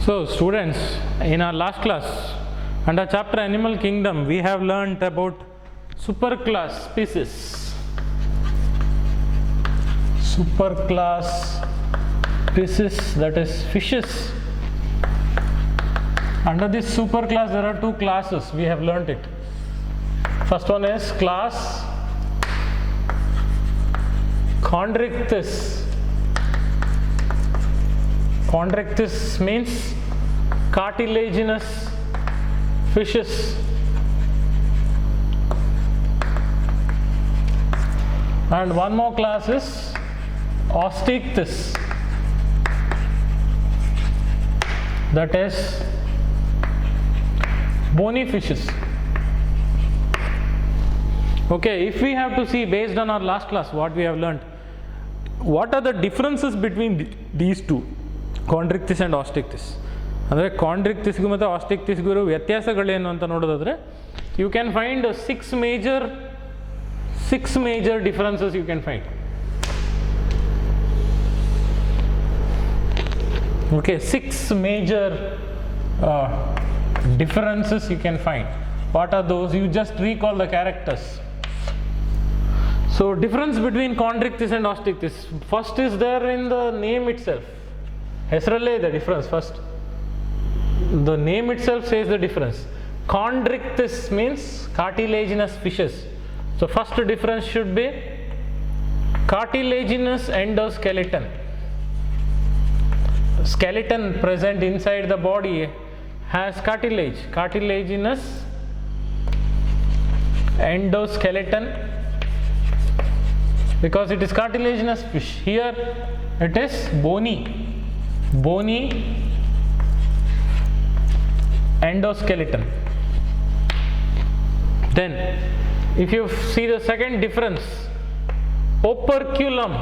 So students, in our last class under chapter Animal Kingdom, we have learnt about superclass species. Superclass species, that is fishes. Under this superclass there are two classes, we have learnt it. First one is class Chondrichthyes. Chondrichthyes means cartilaginous fishes. And one more class is Osteichthyes, that is bony fishes. Okay, if we have to see based on our last class what we have learnt, what are the differences between these two, Chondrichthyes and Osteichthyes? ಅಂದರೆ ಕಾಂಡ್ರಿಕ್ಟಿಸ್ಗೂ ಮತ್ತು ಆಸ್ಟಿಕ್ಟಿಸ್ಗೂ ಇರೋ ವ್ಯತ್ಯಾಸಗಳೇನು ಅಂತ ನೋಡೋದಾದರೆ, you can find six major differences you can find. Okay, six major differences you can find. What are those? You just recall the characters. So difference between Chondrichthyes and Osteichthyes, first is there in the name itself. ಹೆಸರಲ್ಲೇ ಇದೆ difference. First, the name itself says the difference. Chondrichthyes means cartilaginous fishes. So first difference should be cartilaginous endoskeleton. Skeleton present inside the body has cartilage, cartilaginous endoskeleton, because it is cartilaginous fish. Here it is bony endoskeleton. Then if you see the second difference, operculum.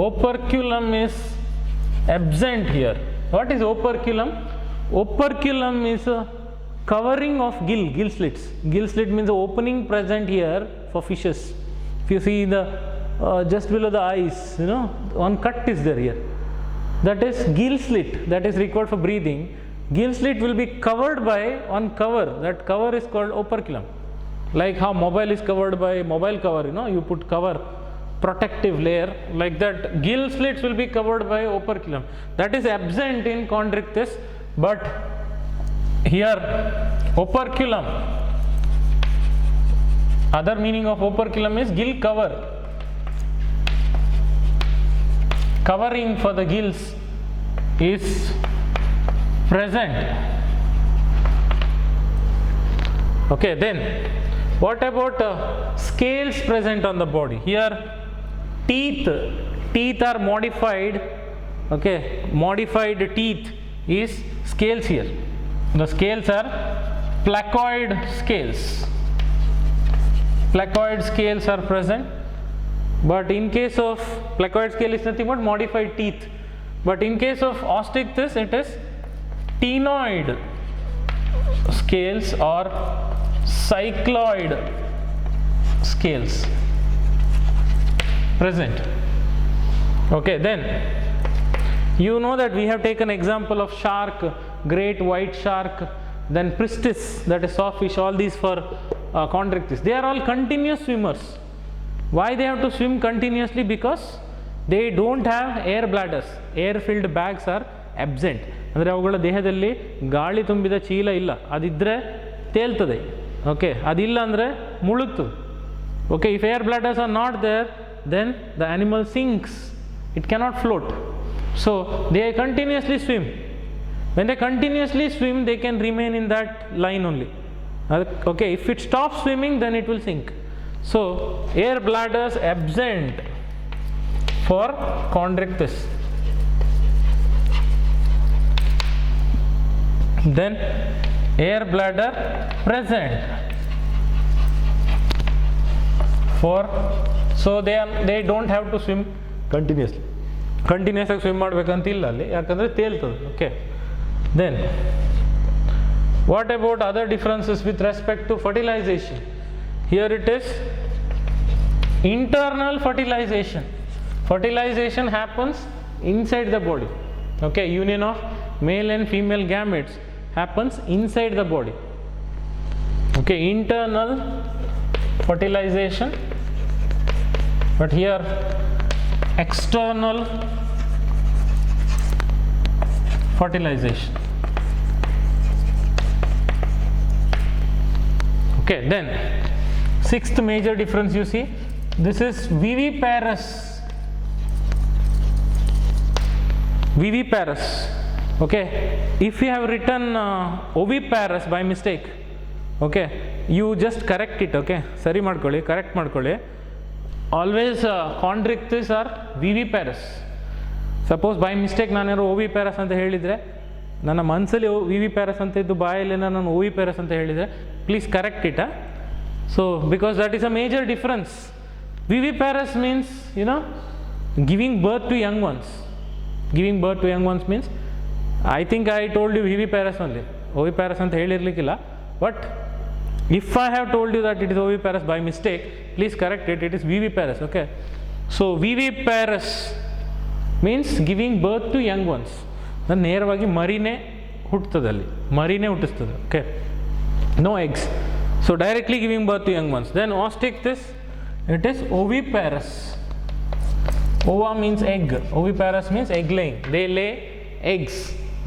Operculum is absent here. What is operculum? Operculum is a covering of gill slits. Gill slit means the opening present here for fishes. If you see the just below the eyes, one cut is there here. That is gill slit. That is required for breathing. Gill slit will be covered by one cover. That cover is called operculum. Like how mobile is covered by mobile cover. You put cover, protective layer, like that gill slits will be covered by operculum. That is absent in Chondrichthyes, but here operculum, other meaning of operculum is gill cover, covering for the gills is present. Okay, then what about scales present on the body? Here teeth are modified. Okay, modified teeth is scales here. The scales are placoid scales. Placoid scales are present, but in case of placoid scale is nothing but modified teeth. But in case of Osteichthyes it is ctenoid scales or cycloid scales present. Okay, then you know that we have taken example of shark, great white shark, then Pristis, that is sawfish, all these for Chondrichthyes. They are all continuous swimmers. Why they have to swim continuously? Because they don't have air bladders. Air filled bags are absent. ಅಂದರೆ ಅವುಗಳ ದೇಹದಲ್ಲಿ ಗಾಳಿ ತುಂಬಿದ ಚೀಲ ಇಲ್ಲ. ಅದಿದ್ದರೆ ತೇಲ್ತದೆ. Okay, ಅದಿಲ್ಲ ಅಂದರೆ ಮುಳುಗ್ತದೆ. Okay, if air bladders are not there, then the animal sinks. It cannot float. So they continuously swim. When they continuously swim, they can remain in that line only. Okay, if it stops swimming, then it will sink. So air bladders absent for Chondrichthyes. Then air bladder present for, so they don't have to swim continuously. Continuous ಆಗಿ swim ಮಾಡಬೇಕಂತಿಲ್ಲ ಅಲ್ಲಿ, ಯಾಕಂದರೆ ತೇಲ್ತದೆ. Okay, then what about other differences with respect to fertilisation? Here it is Internal fertilization. Fertilization happens inside the body. Okay, union of male and female gametes happens inside the body. Okay, internal fertilization, but here external fertilization. Okay, then sixth major difference you see, this is viviparous. Viviparous. Okay, if you have written oviparous by mistake, okay, you just correct it. Okay, sari madkoli, correct madkoli. Always chondrichthyes are viviparous. Suppose by mistake ನಾನು oviparous ಅಂತ ಹೇಳಿದರೆ, ನನ್ನ ಮನಸ್ಸಲ್ಲಿ viviparous ಅಂತ ಇದ್ದು ಬಾಯಲ್ಲಿ ನಾನು oviparous ಅಂತ ಹೇಳಿದರೆ, please correct it. So because that is a major difference. Viviparous means, you know, giving birth to young ones. Giving birth to young ones means, I think I told you viviparous only. Oviparous ಅಂತ ಹೇಳಿರಲಿಕ್ಕಿಲ್ಲ. But if I have told you that it is oviparous by mistake, please correct it. It is viviparous. Okay. So viviparous means giving birth to young ones. ನೇರವಾಗಿ ಮರಿನೇ ಹುಟ್ಟುತ್ತದಲ್ಲಿ, ಮರಿನೇ ಹುಟ್ಟಿಸ್ತದೆ. Okay. No eggs. So directly giving birth to young ones. Then Osteichthyes, it is oviparous. Ova means egg. Oviparous means egg laying. They lay eggs.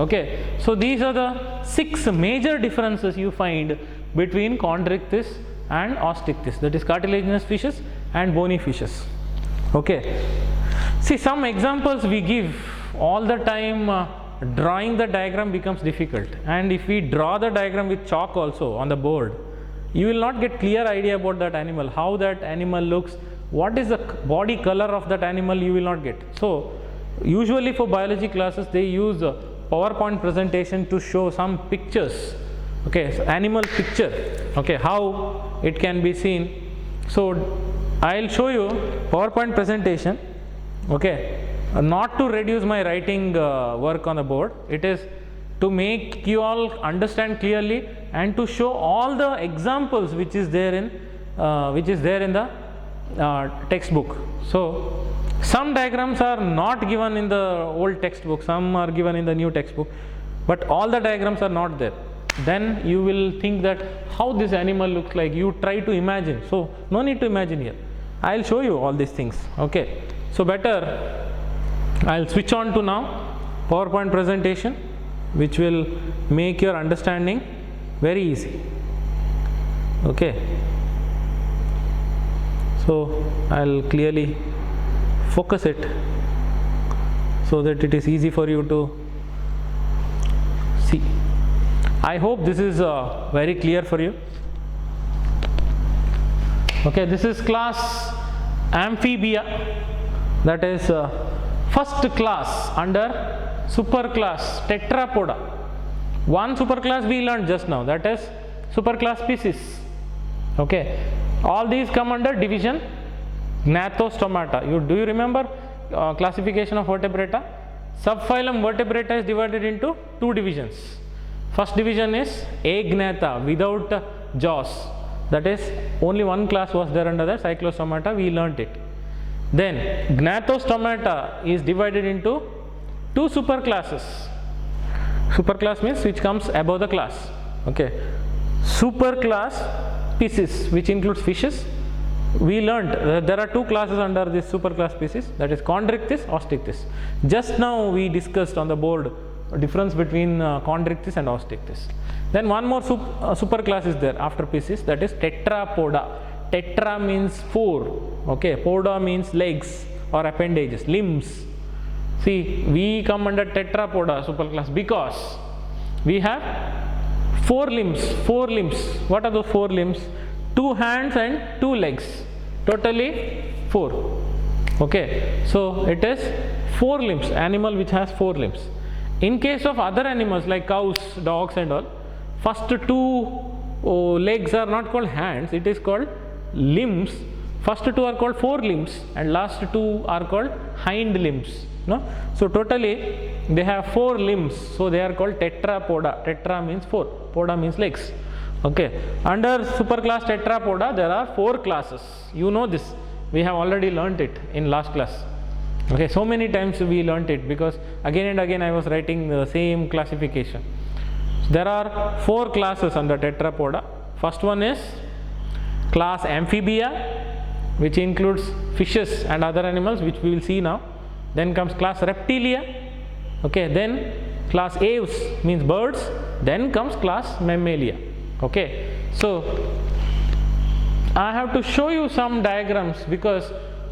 Okay. So these are the 6 major differences you find between chondrichthyes and osteichthyes, that is cartilaginous fishes and bony fishes. Okay. See, some examples we give all the time. Drawing the diagram becomes difficult, and if we draw the diagram with chalk also on the board, you will not get clear idea about that animal, how that animal looks, what is the body color of that animal, you will not get. So usually for biology classes they use a PowerPoint presentation to show some pictures. Okay, so animal picture, okay, how it can be seen. So I'll show you PowerPoint presentation. Okay, not to reduce my writing work on the board, it is to make you all understand clearly and to show all the examples which is there in the textbook. So some diagrams are not given in the old textbook, some are given in the new textbook, but all the diagrams are not there. Then you will think that how this animal looks like, you try to imagine. So no need to imagine here, I'll show you all these things. Okay, so better I'll switch on to now PowerPoint presentation, which will make your understanding very easy. Okay, so I'll clearly focus it so that it is easy for you to see. I hope this is very clear for you. Okay, this is class Amphibia, that is first class under superclass Tetrapoda. One superclass we learned just now, that is superclass Piscis. Okay, all these come under division Gnathostomata. Do you remember classification of vertebrata? Subphylum Vertebrata is divided into 2 divisions. First division is Agnatha, without jaws, that is only one class was there under that, Cyclostomata, we learnt it. Then Gnathostomata is divided into 2 superclasses. Superclass means which comes above the class. Okay, superclass Piscis, which includes fishes. We learnt that there are 2 classes under this superclass Piscis, that is Chondrichthyes, Osteichthyes. Just now we discussed on the board difference between Chondrichthyes and Osteichthyes. Then one more superclass is there after Piscis, that is Tetrapoda. Tetra means 4. Okay, poda means legs or appendages, limbs. See, we come under Tetrapoda superclass because we have 4 limbs. 4 limbs. What are those 4 limbs? 2 hands and 2 legs. Totally 4. Okay, so it is 4 limbs. Animal which has 4 limbs. In case of other animals like cows, dogs and all, first 2 legs are not called hands, it is called limbs. First 2 are called 4 limbs and last 2 are called hind limbs. No? So totally they have 4 limbs, so they are called Tetrapoda. Tetra means 4, poda means legs. Okay, under superclass Tetrapoda there are 4 classes. You know this, We have already learnt it in last class. Okay, so many times we learnt it because again and again I was writing the same classification. There are 4 classes under Tetrapoda. First one is class Amphibia, which includes fishes and other animals, which we will see now. Then comes class Reptilia. Okay, then class Aves, means birds. Then comes class Mammalia. Okay, so I have to show you some diagrams because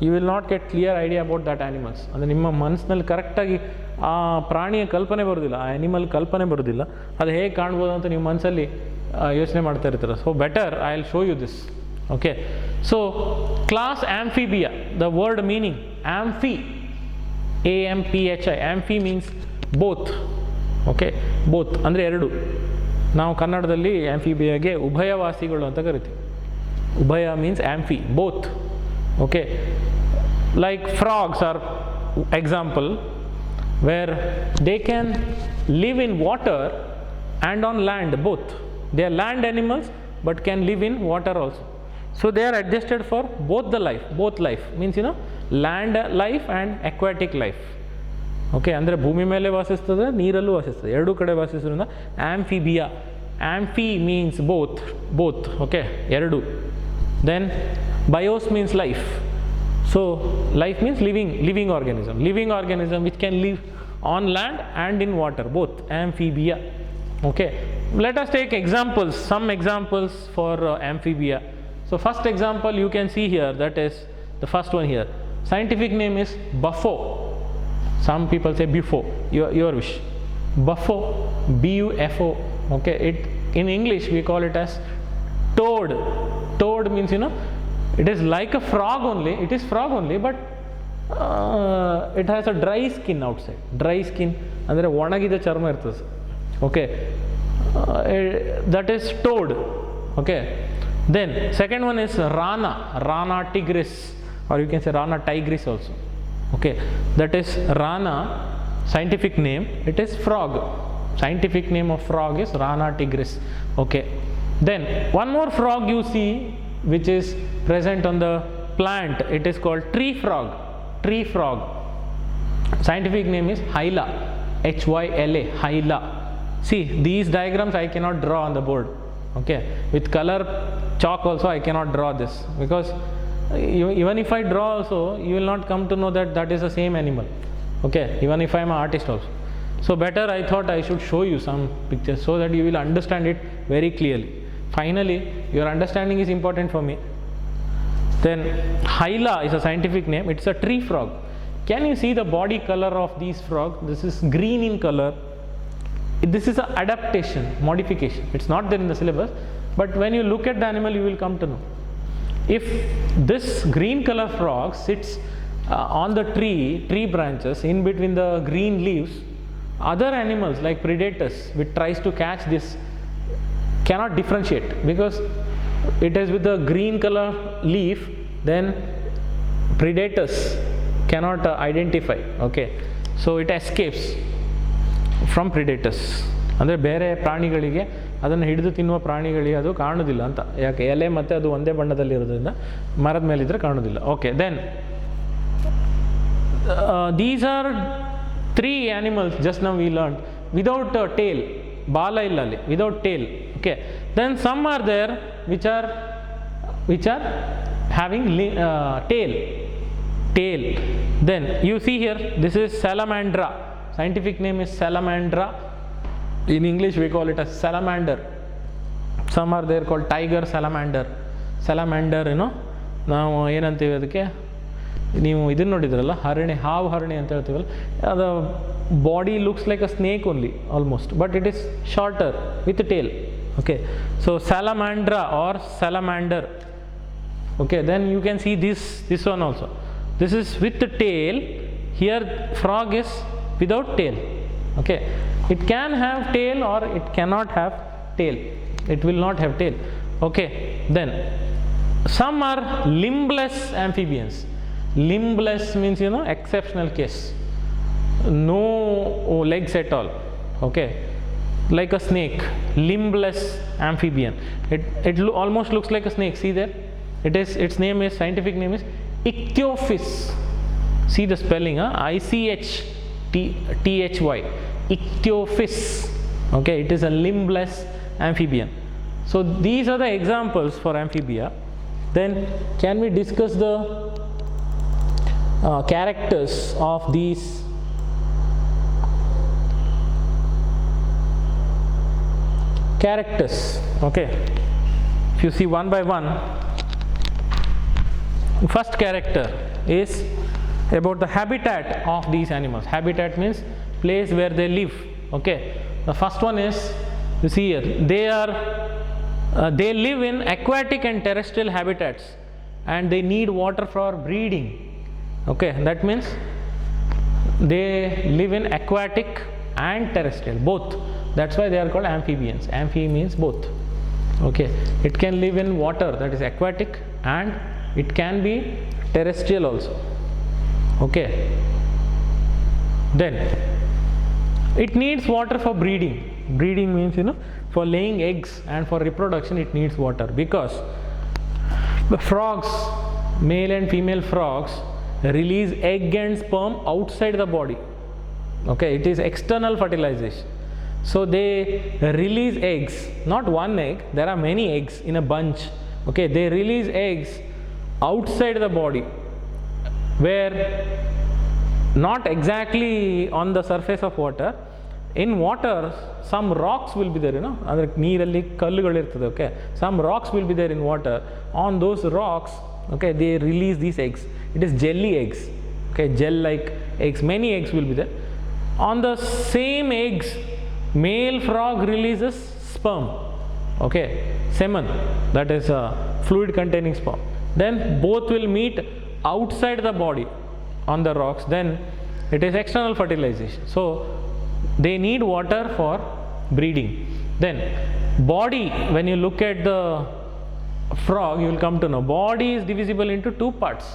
you will not get clear idea about that animals. ಅಂದರೆ ನಿಮ್ಮ ಮನಸ್ಸಿನಲ್ಲಿ ಕರೆಕ್ಟಾಗಿ ಆ ಪ್ರಾಣಿಯ ಕಲ್ಪನೆ ಬರೋದಿಲ್ಲ, ಆ animal ಕಲ್ಪನೆ ಬರೋದಿಲ್ಲ, ಅದು ಹೇಗೆ ಕಾಣ್ಬೋದು ಅಂತ ನೀವು ಮನಸ್ಸಲ್ಲಿ ಯೋಚನೆ ಮಾಡ್ತಾ ಇರ್ತೀರ. So better I will show you this. Okay, so class amphibia, the word meaning amphi, AMPHI, amphi means both. Okay, both ಅಂದರೆ ಎರಡು. ನಾವು ಕನ್ನಡದಲ್ಲಿ ಆಂಫಿಬಿಯಾಗೆ ಉಭಯವಾಸಿಗಳು ಅಂತ ಕರಿತೀವಿ. ಉಭಯ means amphi, both. Okay, like frogs are example where they can live in water and on land both. They are land animals but can live in water also. So they are adjusted for both the life, both life means land life and aquatic life. Okay, ಅಂದರೆ ಭೂಮಿ ಮೇಲೆ ವಾಸಿಸ್ತದೆ, ನೀರಲ್ಲೂ ವಾಸಿಸ್ತದೆ, ಎರಡೂ ಕಡೆ ವಾಸಿಸೋದ್ರಿಂದ amphibia. Amphi means both. Okay, ಎರಡು. Then bios means life. So life means living organism which can live on land and in water, both. Amphibia. Okay, let us take examples, some examples for amphibia. So first example you can see here, that is the first one here. Scientific name is Bufo. Some people say Bufo, your wish. Bufo, BUFO. Okay, it in English we call it as toad. Toad means it is like a frog only, it is frog only, but it has a dry skin outside. Dry skin ಅಂದರೆ ಒಣಗಿದ ಚರ್ಮ ಇರ್ತದೆ. Okay, that is toad. Okay, then second one is Rana tigris, or you can say Rana tigris also. Okay, that is Rana, scientific name, it is frog. Scientific name of frog is Rana tigris. Okay, then one more frog you see which is present on the plant, it is called tree frog. Scientific name is Hyla, HYLA, Hyla. See, these diagrams I cannot draw on the board. Okay, with color chalk also I cannot draw this because even if I draw also you will not come to know that that is the same animal. Okay, even if I am an artist also. So better I thought I should show you some pictures so that you will understand it very clearly. Finally, your understanding is important for me. Then Hyla is a scientific name, it's a tree frog. Can you see the body color of these frogs? This is green in color. This is an adaptation, modification. It's not there in the syllabus, but when you look at the animal you will come to know. If this green color frog sits on the tree branches in between the green leaves, other animals like predators which tries to catch this cannot differentiate because it is with the green color leaf, then predators cannot identify. Okay, so it escapes from predators. ಅಂದರೆ ಬೇರೆ ಪ್ರಾಣಿಗಳಿಗೆ ಅದನ್ನು ಹಿಡಿದು ತಿನ್ನುವ ಪ್ರಾಣಿಗಳಿಗೆ ಅದು ಕಾಣೋದಿಲ್ಲ ಅಂತ, ಯಾಕೆ ಎಲೆ ಮತ್ತು ಅದು ಒಂದೇ ಬಣ್ಣದಲ್ಲಿ ಇರೋದ್ರಿಂದ ಮರದ ಮೇಲಿದ್ದರೆ ಕಾಣೋದಿಲ್ಲ. Okay, then these are 3 animals just now we learned without tail, ಬಾಲ ಇಲ್ಲ ಅಲ್ಲಿ, without tail. Okay, then some are there which are having tail. Then you see here, this is Salamandra. Scientific name is Salamandra. In English we call it as salamander. Some are there called tiger salamander. ನಾವು ಏನಂತೀವಿ ಅದಕ್ಕೆ, ನೀವು ಇದನ್ನು ನೋಡಿದ್ರಲ್ಲ ಹಾವು ಹರಣಿ ಅಂತ ಹೇಳ್ತೀವಲ್ಲ, ಅದು body looks like a snake only almost, but it is shorter with tail. Okay, so Salamandra or salamander. Okay, then you can see this one also. This is with the tail. Here frog is without tail. Okay, it can have tail or it cannot have tail. It will not have tail. Okay, then some are limbless amphibians. Limbless means exceptional case, no legs at all. Okay, like a snake, limbless amphibian. It almost looks like a snake. See there, its name is, scientific name is Ichthyophis. See the spelling, ICHTHY. Ichthyophis. Okay, it is a limbless amphibian. So these are the examples for amphibia. Then can we discuss the characters of these characters? Okay, if you see one by one, first character is about the habitat of these animals. Habitat means place where they live. Okay, the first one is, you see here, they live in aquatic and terrestrial habitats, and they need water for breeding. Okay, that means they live in aquatic and terrestrial, both. That's why they are called amphibians. Amphi means both. Okay, it can live in water, that is aquatic, and it can be terrestrial also. Okay, then it needs water for breeding. Breeding means, for laying eggs, and for reproduction it needs water, because the frogs, male and female frogs, release egg and sperm outside the body. Okay, it is external fertilization. So they release eggs, not one egg, there are many eggs in a bunch. Okay, they release eggs outside the body, where not exactly on the surface of water. In water, some rocks will be there, ಅಂದ್ರೆ ನೀರಲ್ಲಿ ಕಲ್ಲುಗಳಿರ್ತದೆ. Okay, some rocks will be there in water. On those rocks, okay, they release these eggs. It is jelly eggs. Okay, gel like eggs, many eggs will be there. On the same eggs, male frog releases sperm. Okay, semen, that is fluid containing sperm. Then both will meet outside the body on the rocks. Then it is external fertilization. So they need water for breeding. Then body, when you look at the frog, you will come to know body is divisible into two parts,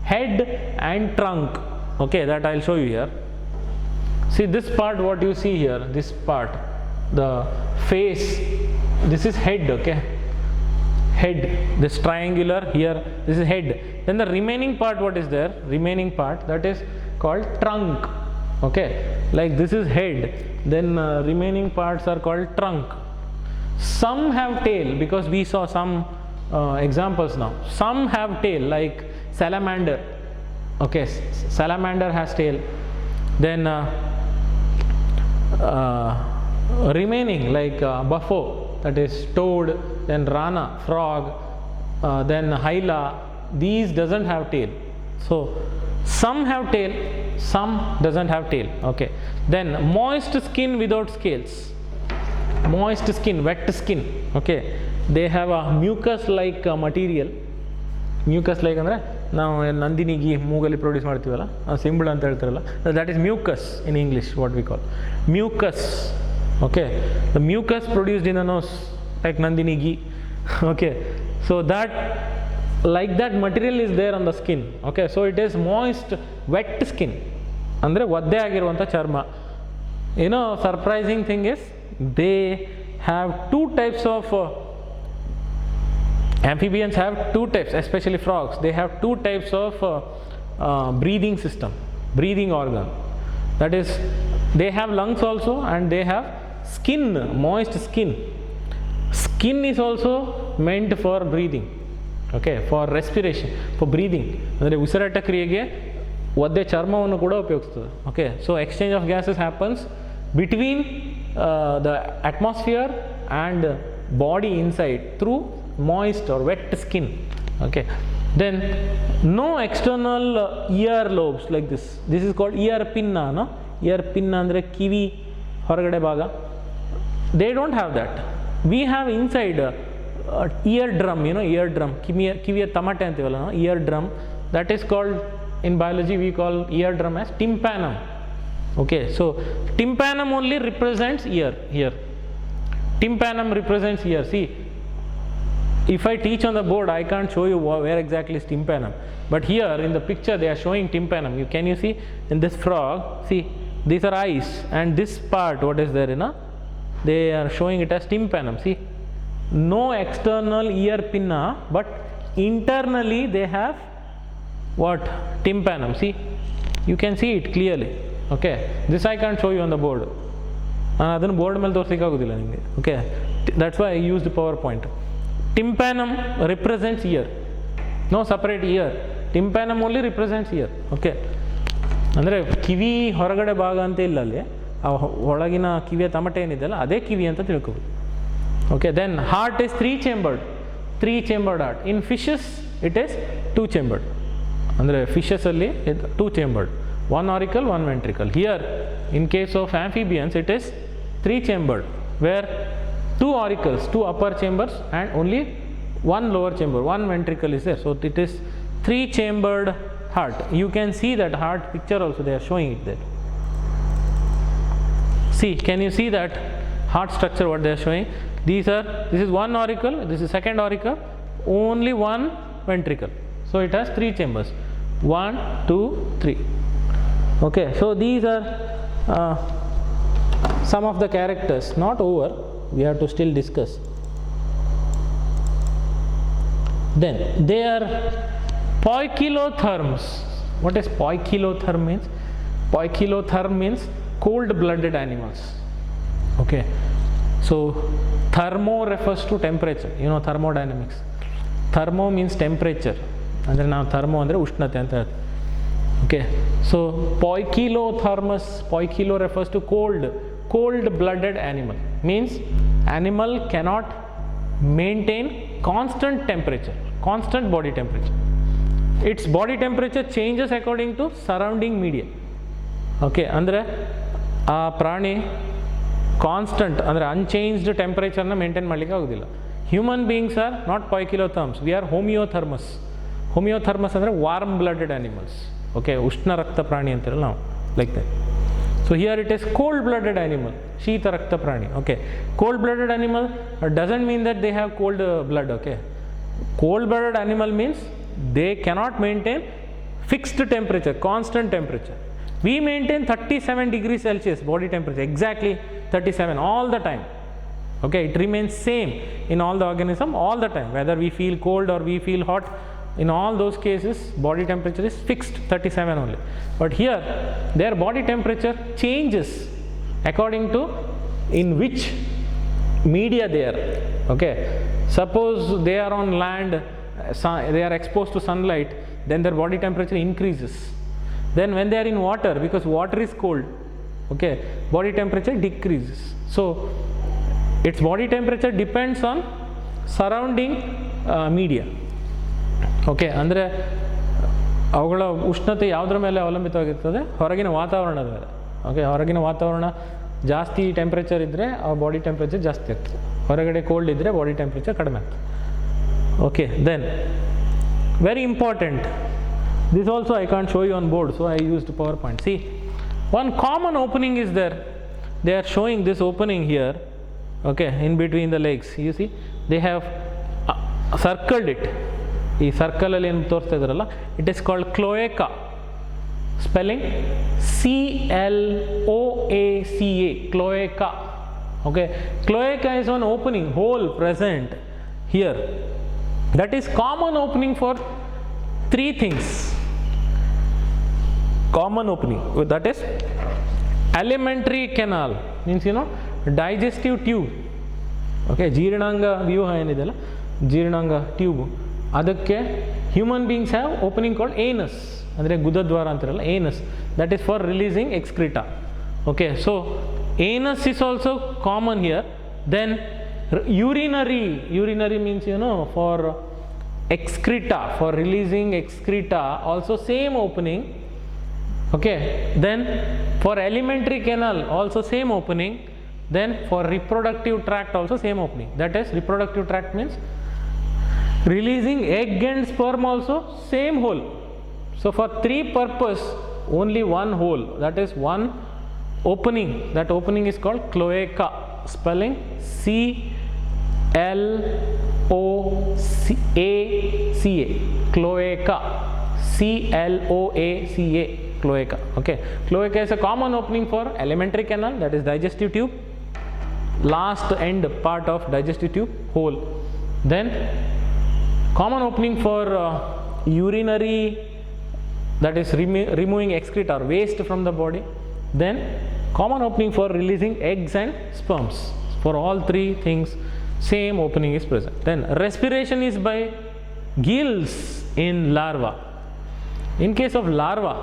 head and trunk. Okay, that I will show you here. See this part, what you see here, this part, the face, this is head. Okay, head, this triangular here, this is head. Then the remaining part, what is there, remaining part, that is called trunk. Okay, like this is head, then remaining parts are called trunk. Some have tail, because we saw some examples now. Some have tail, like salamander. Okay, salamander has tail. Then remaining, like buffo, that is toad, then rana, frog, then hyla, these doesn't have tail. So some have tail, some doesn't have tail. Okay, then moist skin without scales. Moist skin, wet skin. Okay, they have a mucus like material. Mucus like ಅಂದ್ರೆ ನಾವು ನಂದಿನಿಗೆ ಮೂಗಲ್ಲಿ produce ಮಾಡ್ತೀವಲ್ಲ, ಸಿಂಬಳ ಅಂತ ಹೇಳ್ತಾರಲ್ಲ, that is mucus in English, what we call mucus. Okay, the mucus produced in the nose, like nandini ghee. Okay, so that, like that material is there on the skin. Okay, so it is moist wet skin, andre ಒದ್ದೆ ಆಗಿರುವಂಥ ಚರ್ಮ. Surprising thing is, they have two types of amphibians have two types, especially frogs. They have two types of breathing system, breathing organ. That is, they have lungs also, and they have skin, moist skin. Skin is also meant for breathing. Okay, for respiration, for breathing. ಅಂದರೆ ಉಸಿರಾಟ ಕ್ರಿಯೆಗೆ ಒದ್ದೆ ಚರ್ಮವನ್ನು ಕೂಡ ಉಪಯೋಗಿಸ್ತದೆ. Okay, so exchange of gases happens between the atmosphere and body inside through moist or wet skin. Okay, then no external ear lobes like this. This is called ear pinna, no? Ear pinna andre kivi horagade bhaga. They don't have that. We have inside ear drum, ear drum, kiviya tamate antivalla, no? Ear drum, that is called, in biology we call ear drum as tympanum. Okay, so tympanum only represents ear here. Tympanum represents ear. See, if I teach on the board, I can't show you where exactly is tympanum, but here in the picture they are showing tympanum. Can you see in this frog? See, these are eyes, and this part, what is there, they are showing it as tympanum. See, no external ear pinna, but internally they have what? Tympanum. See, you can see it clearly. Okay, this I can't show you on the board. ನಾನು ಅದನ್ನು board ಮೇಲೆ ತೋರಿಸಲಿಕ್ಕಾಗೋದಿಲ್ಲ ನಿಮಗೆ. Okay, that's why I use the power point. Tympanum represents ear, no separate ear. Tympanum only represents ear. Okay, ಅಂದರೆ ಕಿವಿ ಹೊರಗಡೆ ಭಾಗ ಅಂತ ಇಲ್ಲ ಅಲ್ಲಿ, ಆ ಒಳಗಿನ ಕಿವಿಯ ತಮಟೆ ಏನಿದೆಯಲ್ಲ ಅದೇ ಕಿವಿ ಅಂತ ತಿಳ್ಕೊಬೋದು. Okay, then heart is three chambered heart. In fishes it is two chambered. ಅಂದರೆ ಫಿಶಸಲ್ಲಿ two chambered, one auricle, one ventricle. Here in case of amphibians it is three chambered, where two auricles, two upper chambers and only one lower chamber, one ventricle is there. So it is three chambered heart. You can see that heart picture also, they are showing it there. See, can you see that heart structure what they are showing? This is one auricle, this is second auricle, only one ventricle. So it has three chambers, 1, 2, 3. Okay, so these are some of the characters. Not over, we have to still discuss. Then they are poikilotherms. What is poikilotherm means? Poikilotherm means cold-blooded animals. Okay, so thermo refers to temperature. You know thermodynamics. Thermo means temperature. ಅಂದರೆ ನಾವು thermo ಅಂದರೆ ಉಷ್ಣತೆ ಅಂತ ಹೇಳ್ತೀವಿ. Okay, so poikilo refers to cold-blooded animal. Means animal cannot maintain constant temperature, constant body temperature. Its body temperature changes according to surrounding media. Okay, ಅಂದರೆ ಆ ಪ್ರಾಣಿ constant ಅಂದರೆ ಅನ್ಚೇಂಜ್ಡ್ ಟೆಂಪರೇಚರ್ನ ಮೇಂಟೈನ್ ಮಾಡಲಿಕ್ಕೆ ಆಗೋದಿಲ್ಲ. Human beings are not poikilotherms, we are homeotherms. Homeotherms ಅಂದರೆ warm blooded animals. Okay, ಉಷ್ಣ ರಕ್ತ ಪ್ರಾಣಿ ಅಂತಿರಲ್ಲ ನಾವು, like that. So here it is cold blooded animal, ಶೀತ ರಕ್ತ ಪ್ರಾಣಿ. Okay, cold blooded animal doesn't mean that they have cold blood. Okay, cold blooded animal means they cannot maintain fixed temperature, constant temperature. We maintain 37 degrees Celsius body temperature, exactly 37 all the time. Okay, it remains same in all the organism all the time, whether we feel cold or we feel hot. In all those cases body temperature is fixed 37 only. But here their body temperature changes according to in which media they are. Okay, suppose they are on land, they are exposed to sunlight, then their body temperature increases. Then when they are in water, because water is cold, okay, body temperature decreases. So its body temperature depends on surrounding media. Okay, ಅಂದರೆ ಅವುಗಳ ಉಷ್ಣತೆ ಯಾವುದ್ರ ಮೇಲೆ ಅವಲಂಬಿತವಾಗಿರ್ತದೆ? ಹೊರಗಿನ ವಾತಾವರಣದ ಮೇಲೆ. Okay, ಹೊರಗಿನ ವಾತಾವರಣ ಜಾಸ್ತಿ ಟೆಂಪ್ರೇಚರ್ ಇದ್ದರೆ ಆ ಬಾಡಿ ಟೆಂಪ್ರೇಚರ್ ಜಾಸ್ತಿ ಆಗ್ತದೆ, ಹೊರಗಡೆ ಕೋಲ್ಡ್ ಇದ್ದರೆ ಬಾಡಿ ಟೆಂಪ್ರೇಚರ್ ಕಡಿಮೆ ಆಗ್ತದೆ. Okay, then very important, this also I can't show you on board, so I used PowerPoint. See, one common opening is there, they are showing this opening here. Okay, in between the legs you see they have circled it. ಈ ಸರ್ಕಲಲ್ಲಿ ಏನು ತೋರಿಸ್ತಾ ಇದ್ದಾರಲ್ಲ, it is called cloaca, spelling CLOACA, cloaca. Okay, cloaca is one opening, hole present here. That is common opening for three things. Common opening, that is alimentary canal, means you know digestive tube. Okay, ಜೀರ್ಣಾಂಗ ವ್ಯೂಹ ಏನಿದೆಯಲ್ಲ, ಜೀರ್ಣಾಂಗ tube, ಅದಕ್ಕೆ human beings have opening called anus, ಅಂದರೆ ಗುದದ್ವಾರ ಅಂತಿರಲ್ಲ, anus, that is for releasing excreta. Okay, so anus is also common here. Then urinary means you know for excreta, for releasing excreta, also same opening. Okay, then for alimentary canal also same opening. Then for reproductive tract also same opening, that is reproductive tract means releasing egg and sperm also same hole. So for three purpose only one hole, that is one opening, that opening is called cloaca, spelling CLOACA, cloaca, CLOACA, cloaca. Okay, cloaca is a common opening for alimentary canal, that is digestive tube, last end part of digestive tube, hole. Then common opening for urinary that is removing excreta or waste from the body. Then common opening for releasing eggs and sperms. For all three things, same opening is present. Then respiration is by gills in larva. In case of larva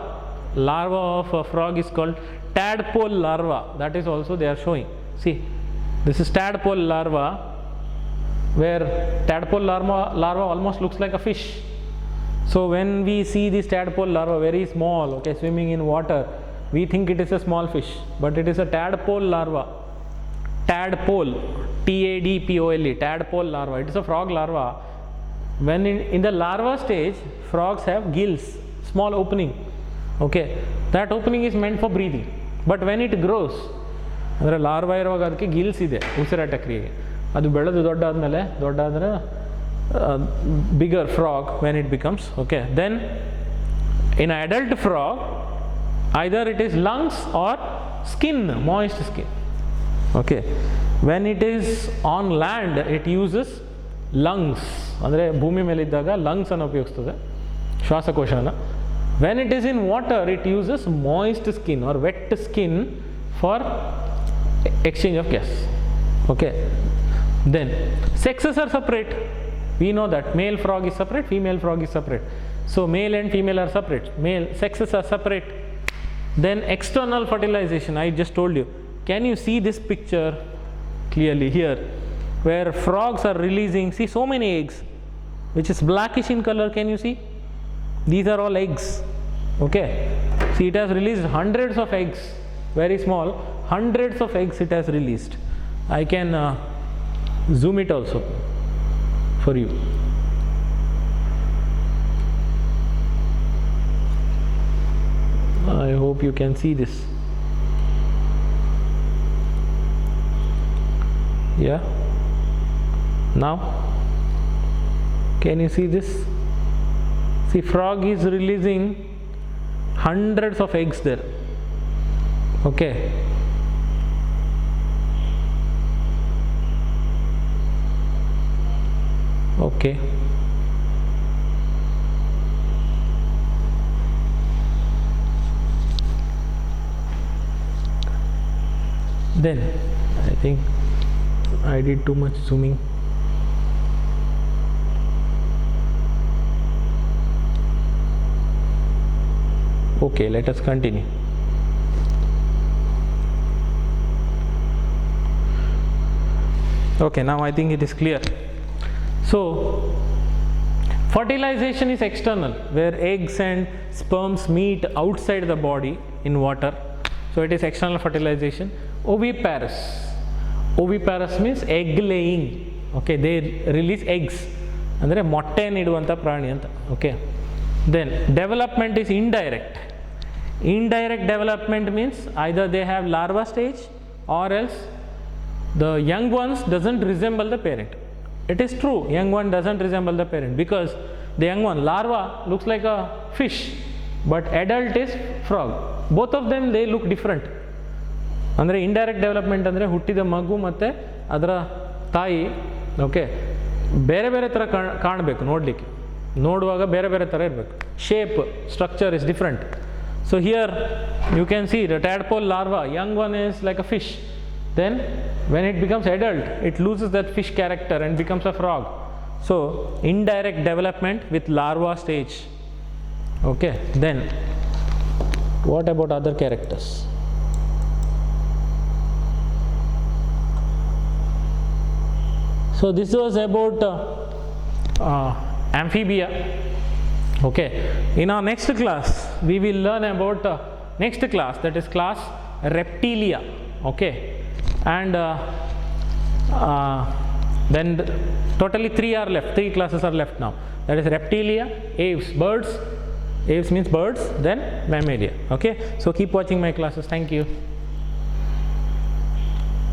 of a frog is called tadpole larva. That is also they are showing. See, this is tadpole larva, where tadpole larva almost looks like a fish. So when we see this tadpole larva very small, okay, swimming in water, we think it is a small fish, but it is a tadpole larva. Tadpole, T-A-D-P-O-L-E, tadpole larva. It is a frog larva. When in the larva stage, frogs have gills, small opening. Okay, that opening is meant for breathing. But when it grows, ಅಂದರೆ larva ಇರುವಾಗ ಅದಕ್ಕೆ Gilles ಇದೆ ಉಸಿರಾಟ ಕ್ರಿಯೆಗೆ. ಅದು ಬೆಳೆದು ದೊಡ್ಡ ಆದಮೇಲೆ bigger frog when it becomes, okay. Then in adult frog, either it is lungs or skin, moist skin. Okay, when it is on land, it uses lungs, ಅಂದರೆ ಭೂಮಿ ಮೇಲೆ ಇದ್ದಾಗ ಲಂಗ್ಸ್ ಅನ್ನು ಉಪಯೋಗಿಸ್ತದೆ, ಶ್ವಾಸಕೋಶನ. When it is in water, it uses moist skin or wet skin for exchange of gas. Okay, then sexes are separate. We know that male frog is separate, female frog is separate. So male and female are separate, male sexes are separate. Then external fertilization, I just told you. Can you see this picture clearly here, where frogs are releasing, see so many eggs, which is blackish in color. Can you see? These are all eggs. Okay, see, it has released hundreds of eggs, very small, hundreds of eggs it has released. I can zoom it also for you. I hope you can see this. Yeah, now can you see this? See, frog is releasing hundreds of eggs there. Okay, okay, then I think I did too much zooming. Okay, let us continue. Okay, now I think it is clear. So fertilization is external, where eggs and sperms meet outside the body in water. So it is external fertilization. Oviparous. Oviparous means egg laying. Okay, they release eggs. ಅಂದರೆ ಮೊಟ್ಟೆಯನ್ನು ಇಡುವಂಥ ಪ್ರಾಣಿ ಅಂತ. Okay, then development is indirect. Indirect development means either they have larva stage or else the young ones doesn't resemble the parent. It is true, young one doesn't resemble the parent, because the young one, larva, looks like a fish, but adult is frog. Both of them, they look different. ಅಂದರೆ indirect development ಅಂದರೆ ಹುಟ್ಟಿದ ಮಗು ಮತ್ತು ಅದರ ತಾಯಿ, okay, ಬೇರೆ ಬೇರೆ ಥರ ಕಾಣಬೇಕು, ನೋಡುವಾಗ ಬೇರೆ ಬೇರೆ ಥರ ಇರಬೇಕು. Shape, structure is different. So here you can see the tadpole larva, young one is like a fish. Then when it becomes adult, it loses that fish character and becomes a frog. So indirect development with larva stage. Okay, then what about other characters? So this was about amphibia. Okay, in our next class we will learn about next class, that is class reptilia. Okay, and then totally 3 are left, 3 classes are left now. That is reptilia, aves, birds, aves means birds, then mammalia. Okay, so keep watching my classes. Thank you.